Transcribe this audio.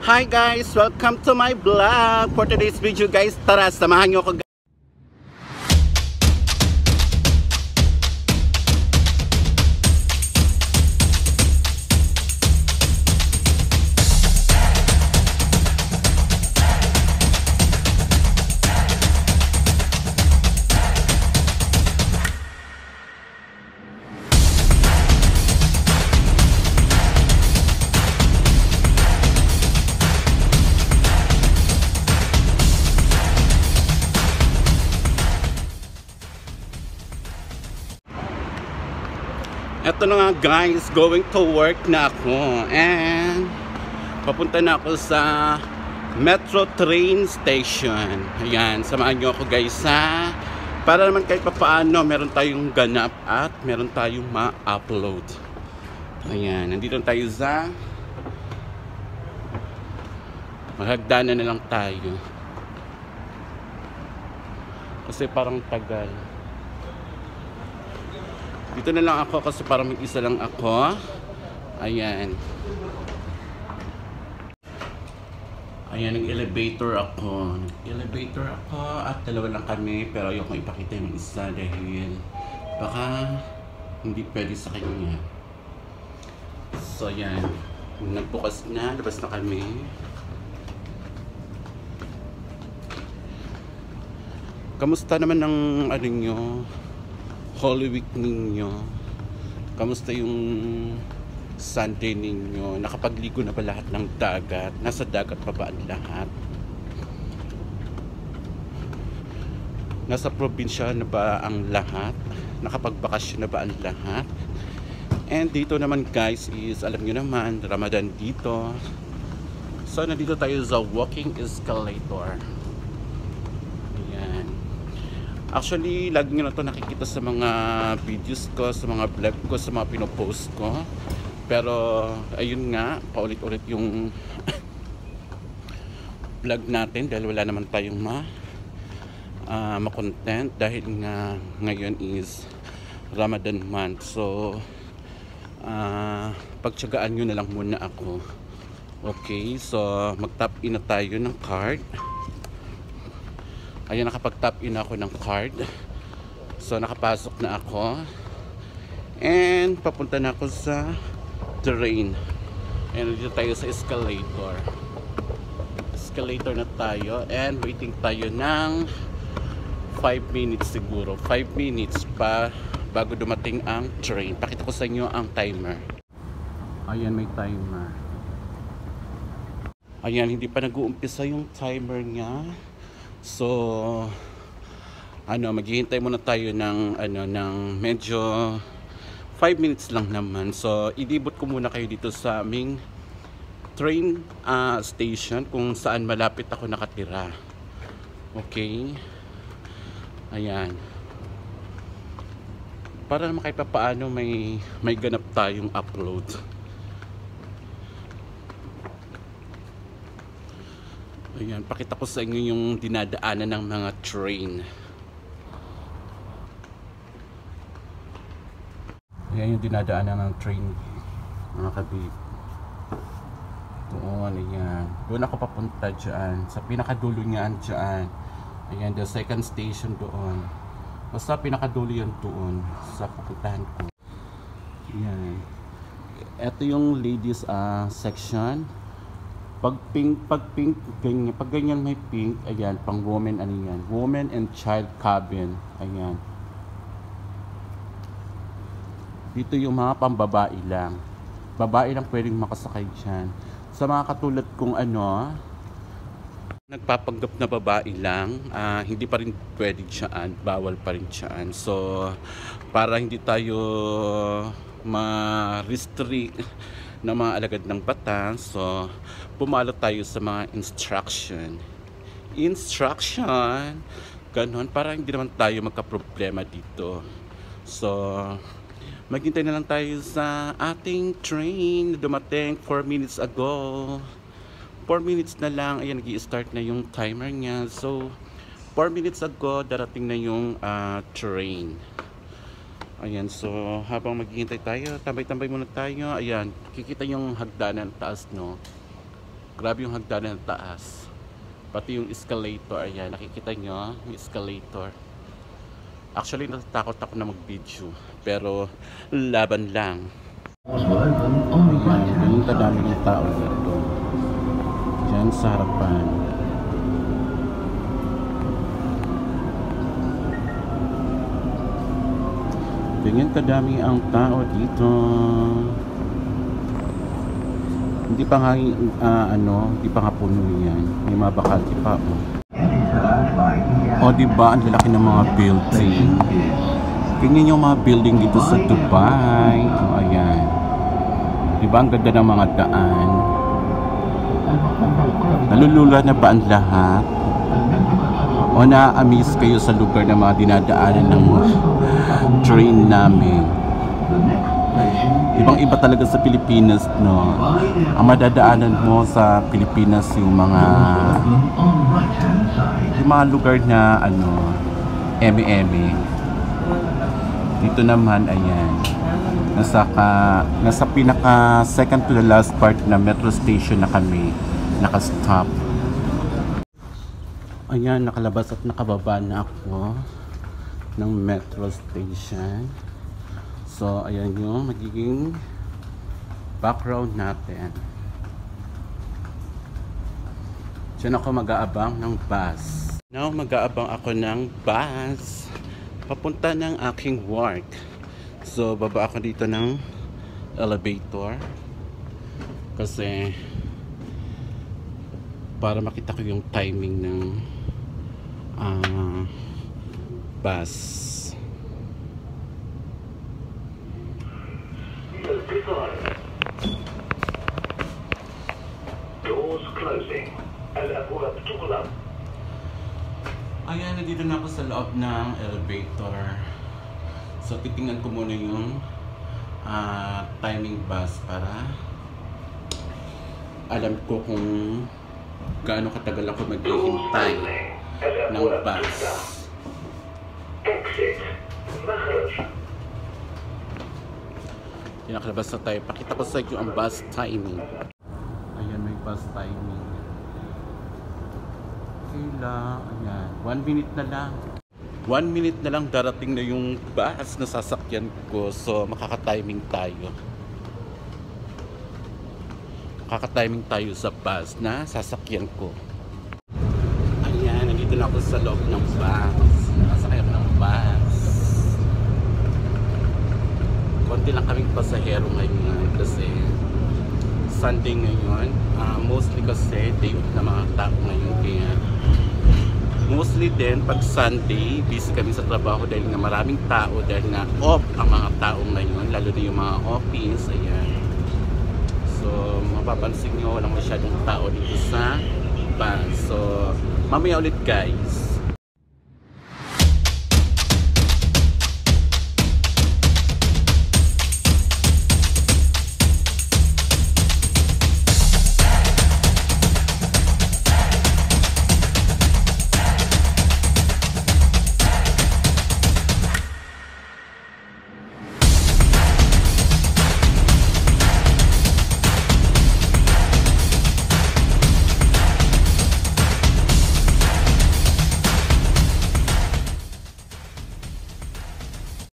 Hi guys! Welcome to my vlog! For today's video guys, tara, samahan nyo ako. Eto na nga guys, going to work na ako and papunta na ako sa Metro train station. Ayan, samahan nyo ako guys ha, para naman kahit papaano meron tayong ganap at meron tayong ma-upload. Ayan, nandito tayo sa maghagdanan na lang tayo kasi parang tagal. Dito na lang ako kasi parang mag-isa lang ako. Ayan. Ayan, nag-elevator ako. Nag-elevator ako at dalawa lang kami. Pero ayoko ipakita yung isa dahil baka hindi pwede sa kanya. So, ayan. Nagbukas na. Labas na kami. Kamusta naman ang ano nyo? Holy Week ninyo? Kamusta yung Sunday ninyo? Nakapagligo na ba lahat ng dagat? Nasa dagat pa ba ang lahat? Nasa probinsya na ba ang lahat? Nakapagbakasyon na ba ang lahat? And dito naman guys is, alam nyo naman, Ramadan dito. So nandito tayo sa walking escalator. Actually, lagi nyo na ito nakikita sa mga videos ko, sa mga vlog ko, sa mga pinopost ko. Pero, ayun nga, paulit-ulit yung vlog natin dahil wala naman tayong ma-content dahil nga ngayon is Ramadan month. So, pagtsagaan nyo na lang muna ako. Okay, so mag-tap in na tayo ng card. Ayan, nakapag-tap in ako ng card. So, nakapasok na ako. And, papunta na ako sa train. Ayan, dito tayo sa escalator. Escalator na tayo. And, waiting tayo ng 5 minutes siguro. 5 minutes pa bago dumating ang train. Pakita ko sa inyo ang timer. Ayan, may timer. Ayan, hindi pa nag-uumpisa yung timer niya. So, maghihintay muna tayo ng medyo 5 minutes lang naman. So, idibot ko muna kayo dito sa aming train station kung saan malapit ako nakatira. Okay? Ayan. Para naman kahit paano may ganap tayong upload. Ayan, pakita ko sa inyo yung dinadaanan ng mga train. Ayan yung dinadaanan ng train, mga kabib. Doon, ayan. Doon ako papunta dyan. Sa pinakadulo niyan dyan. Ayan, the second station doon. Basta pinakadulo yan doon sa pupuntahan ko. Ayan. Ito yung ladies section. Pag pink, ganyan. Pag ganyan may pink, ayan, pang woman, yan? Woman and child cabin, ayan. Dito yung mga pambabae lang. Babae lang pwedeng makasakay dyan. Sa mga katulad kong nagpapanggap na babae lang, hindi pa rin pwede dyan, bawal pa rin dyan. So, para hindi tayo ma-restrict na mga alagad ng batas, so pumalo tayo sa mga instruction, ganon, para hindi naman tayo magka-problema dito. So, maghintay na lang tayo sa ating train. Dumating 4 minutes ago. 4 minutes na lang. Ayan, nag-i-start na yung timer niya. So, 4 minutes ago, darating na yung train. Ayan, so habang maghihintay tayo, tambay-tambay muna tayo. Ayan, kikita yung hagdanan taas, no? Grabe yung hagdanan ng taas. Pati yung escalator, ayan, nakikita nyo, yung escalator. Actually, natatakot ako na mag-video. Pero, laban lang. Ayan, ganun kadami ng tao dito. Diyan sa harapan. Ganyan kadami ang tao dito. Hindi pa nga hindi pa nga puno yan. May mga bakante pa. O diba, ang lalaki ng mga building. Tingnan yung mga building dito sa Dubai. O ayan. Diba ang ganda ng mga daan? Nalulula na ba ang lahat? O na-amaze kayo sa lugar na mga dinadaanan ng train namin? Ibang iba talaga sa Pilipinas, no? Ang madadaanan mo sa Pilipinas yung mga lugar na eme-eme. Dito naman, ayan, nasa pinaka second to the last part na metro station na kami nakastop. Ayan, nakalabas at nakababa na ako ng metro station. So, ayan yung magiging background natin. Diyan ako mag-aabang ng bus. Now, mag-aabang ako ng bus papunta ng aking work. So, baba ako dito ng elevator kasi para makita ko yung timing ng bus. Doors closing. الأبواب تغلق. Ayan, nandito na ako sa loob ng elevator. So, titingnan ko muna yung timing bus para alam ko kung gaano katagal ako maghihintay ng bus. Exit. مخرج. Nakalabas na tayo. Pakita ko sa inyo ang bus timing. Ayan, may bus timing. Kailan, ayan, 1 minute na lang. 1 minute na lang darating na yung bus na sasakyan ko. So, makaka-timing tayo. Makaka-timing tayo sa bus na sasakyan ko. Ayan, nandito na ako sa loob ng bus. Nakasakay ako ng bus. Konti lang kaming pasahero ngayon kasi Sunday ngayon. Mostly kasi day off na mga tao ngayon. Kaya mostly din pag Sunday busy kami sa trabaho dahil na maraming tao, dahil na off ang mga tao ngayon, lalo na yung mga office. Ayan. So mapapansin nyo walang masyadong tao dito sa bus. So mamaya ulit guys.